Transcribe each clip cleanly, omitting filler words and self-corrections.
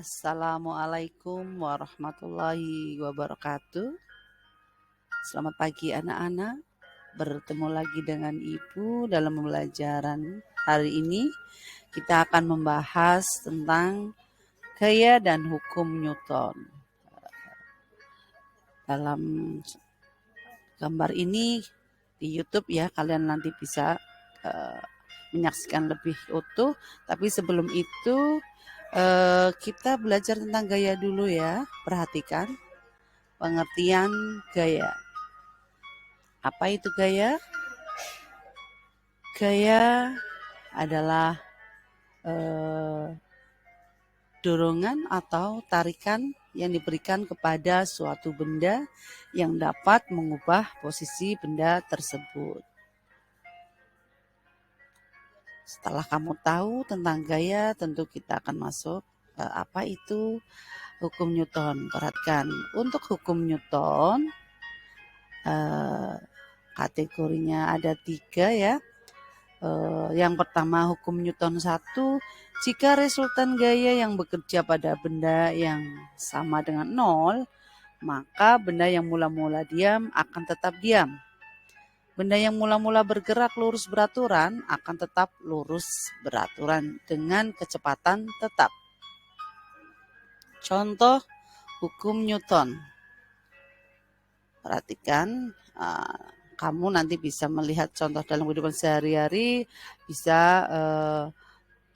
Assalamualaikum warahmatullahi wabarakatuh. Selamat pagi anak-anak. Bertemu lagi dengan Ibu dalam pembelajaran hari ini. Kita akan membahas tentang gaya dan hukum Newton. Dalam gambar ini di YouTube ya, kalian nanti bisa menyaksikan lebih utuh. Tapi sebelum itu kita belajar tentang gaya dulu ya. Perhatikan pengertian gaya. Apa itu gaya? Gaya adalah dorongan atau tarikan yang diberikan kepada suatu benda yang dapat mengubah posisi benda tersebut. Setelah kamu tahu tentang gaya, tentu kita akan masuk apa itu hukum Newton. Perhatikan, untuk hukum Newton kategorinya ada 3 ya. Yang pertama hukum Newton 1, jika resultan gaya yang bekerja pada benda yang sama dengan 0, maka benda yang mula-mula diam akan tetap diam. Benda yang mula-mula bergerak lurus beraturan akan tetap lurus beraturan dengan kecepatan tetap. Contoh hukum Newton. Perhatikan, kamu nanti bisa melihat contoh dalam kehidupan sehari-hari, bisa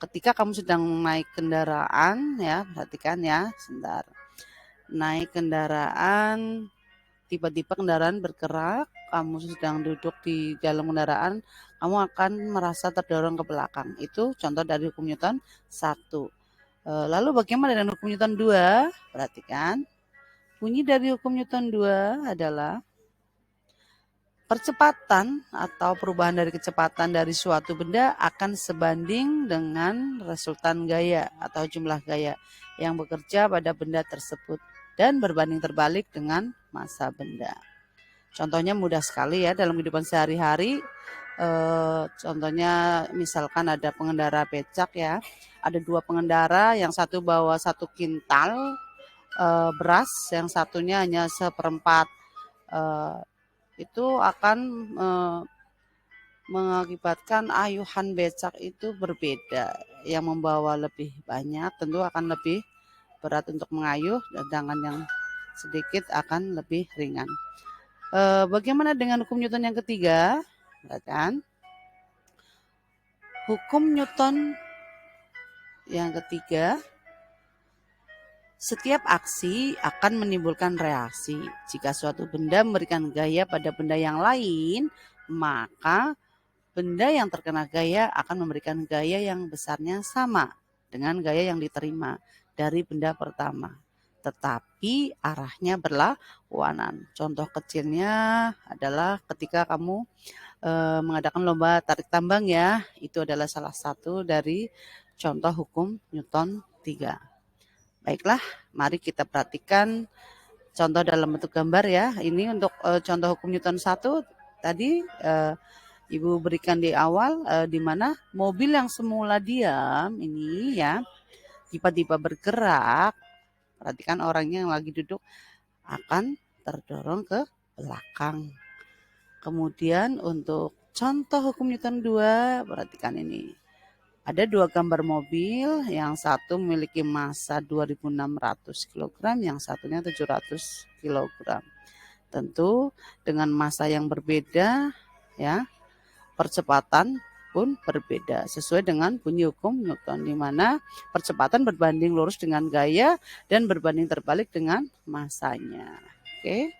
ketika kamu sedang naik kendaraan ya, perhatikan ya, sebentar. Naik kendaraan, tiba-tiba kendaraan bergerak, kamu sedang duduk di dalam kendaraan, kamu akan merasa terdorong ke belakang. Itu contoh dari hukum Newton 1. Lalu bagaimana dengan hukum Newton 2? Perhatikan. Bunyi dari hukum Newton 2 adalah percepatan atau perubahan dari kecepatan dari suatu benda akan sebanding dengan resultan gaya atau jumlah gaya yang bekerja pada benda tersebut dan berbanding terbalik dengan massa benda. Contohnya mudah sekali ya dalam kehidupan sehari-hari. Contohnya misalkan ada pengendara becak ya, ada 2 pengendara, yang satu bawa 1 kintal beras, yang satunya hanya 1/4. Itu akan mengakibatkan ayuhan becak itu berbeda. Yang membawa lebih banyak tentu akan lebih berat untuk mengayuh, sedangkan yang sedikit akan lebih ringan. Bagaimana dengan hukum Newton yang ketiga? Perhatikan. Hukum Newton yang ketiga, setiap aksi akan menimbulkan reaksi. Jika suatu benda memberikan gaya pada benda yang lain, maka benda yang terkena gaya akan memberikan gaya yang besarnya sama dengan gaya yang diterima dari benda pertama, tetapi arahnya berlawanan. Contoh kecilnya adalah ketika kamu mengadakan lomba tarik tambang ya, itu adalah salah satu dari contoh hukum Newton 3. Baiklah, mari kita perhatikan contoh dalam bentuk gambar ya. Ini untuk contoh hukum Newton 1 tadi Ibu berikan di awal, di mana mobil yang semula diam ini ya, tiba-tiba bergerak. Perhatikan orangnya yang lagi duduk akan terdorong ke belakang. Kemudian untuk contoh hukum Newton 2, perhatikan ini. Ada 2 gambar mobil, yang satu memiliki massa 2.600 kg, yang satunya 700 kg. Tentu dengan massa yang berbeda ya, percepatan pun berbeda sesuai dengan bunyi hukum Newton, di mana percepatan berbanding lurus dengan gaya dan berbanding terbalik dengan massanya. Oke,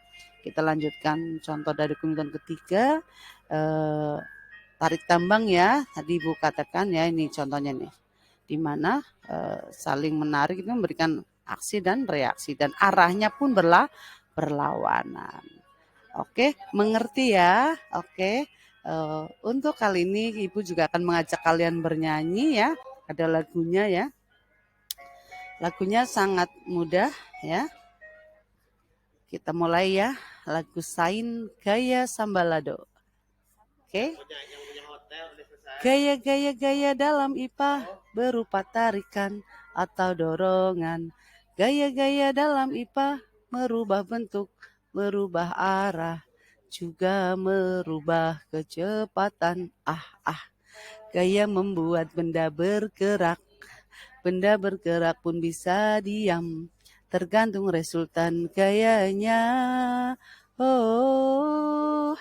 kita lanjutkan contoh dari hukum Newton ketiga. Tarik tambang ya, tadi Ibu katakan ya, ini contohnya nih, di mana saling menarik itu memberikan aksi dan reaksi dan arahnya pun berlawanan. Oke, mengerti ya? Oke, untuk kali ini Ibu juga akan mengajak kalian bernyanyi ya, ada lagunya ya, lagunya sangat mudah ya. Kita mulai ya, lagu Sain Gaya Sambalado. Oke. Gaya-gaya-gaya dalam IPA berupa tarikan, atau dorongan. Gaya-gaya dalam IPA merubah bentuk, merubah arah, juga merubah kecepatan. Gaya membuat benda bergerak. Benda bergerak pun bisa diam, tergantung resultan gayanya. Oh,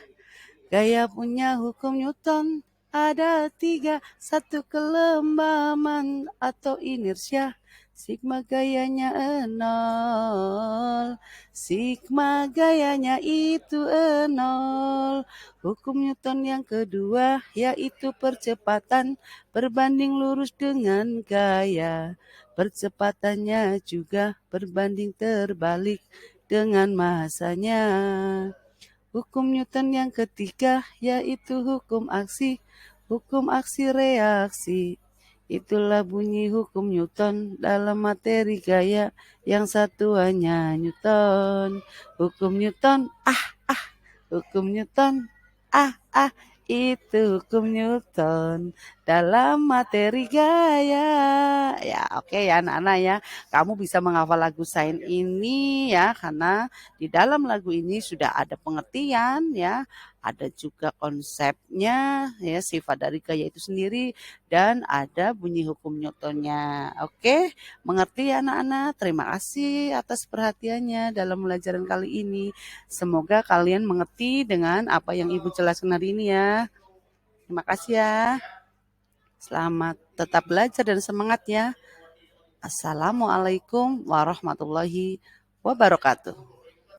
gaya punya hukum Newton ada 3. Satu, kelembaman atau inersia. Sigma gayanya 0. Sigma gayanya itu 0. Hukum Newton yang kedua yaitu percepatan berbanding lurus dengan gaya. Percepatannya juga berbanding terbalik dengan masanya. Hukum Newton yang ketiga yaitu hukum aksi reaksi. Itulah bunyi hukum Newton dalam materi gaya yang satuannya Newton. Hukum Newton, hukum Newton, itu hukum Newton dalam materi gaya. Ya, oke ya anak-anak ya. Kamu bisa menghafal lagu Sains ini ya, karena di dalam lagu ini sudah ada pengertian ya, ada juga konsepnya ya, sifat dari gaya itu sendiri, dan ada bunyi hukum Newtonnya. Oke, mengerti ya anak-anak? Terima kasih atas perhatiannya dalam pelajaran kali ini. Semoga kalian mengerti dengan apa yang Ibu jelaskan hari ini ya. Terima kasih ya. Selamat tetap belajar dan semangat ya. Assalamualaikum warahmatullahi wabarakatuh.